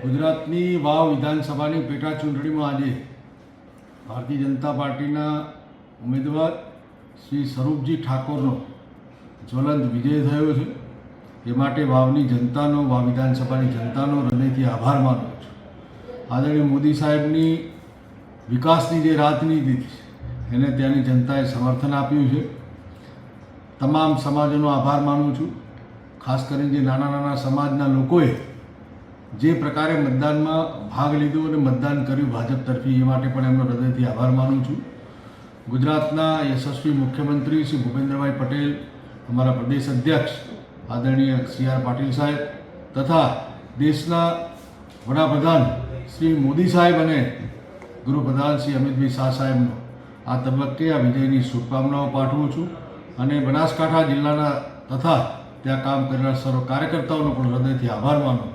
ગુજરાતની વાવ વિધાનસભાની પેટા ચૂંટણીમાં આજે ભારતીય જનતા પાર્ટીના ઉમેદવાર શ્રી સ્વરૂપજી ઠાકોરનો જ્વલંત વિજય થયો છે. એ માટે વાવની જનતાનો, વાવ વિધાનસભાની જનતાનો હૃદયથી આભાર માનું છું. આદરણીય મોદી સાહેબની વિકાસની જે રાજનીતિ છે એને ત્યાંની જનતાએ સમર્થન આપ્યું છે. તમામ સમાજોનો આભાર માનું છું. ખાસ કરીને જે નાના નાના સમાજના લોકોએ જે પ્રકારે મતદાનમાં ભાગ લીધો અને મતદાન કર્યું ભાજપ તરફી, એ માટે પણ એમનો હૃદયથી આભાર માનું છું. ગુજરાતના યશસ્વી મુખ્યમંત્રી શ્રી ભૂપેન્દ્રભાઈ પટેલ, અમારા પ્રદેશ અધ્યક્ષ આદરણીય CR પાટીલ સાહેબ તથા દેશના વડાપ્રધાન શ્રી મોદી સાહેબ અને ગૃહપ્રધાન શ્રી અમિતભાઈ શાહ સાહેબનો આ તબક્કે આ વિજયની શુભકામનાઓ પાઠવું છું. અને બનાસકાંઠા જિલ્લાના તથા ત્યાં કામ કરેલા સર્વ કાર્યકર્તાઓનો પણ હૃદયથી આભાર માનું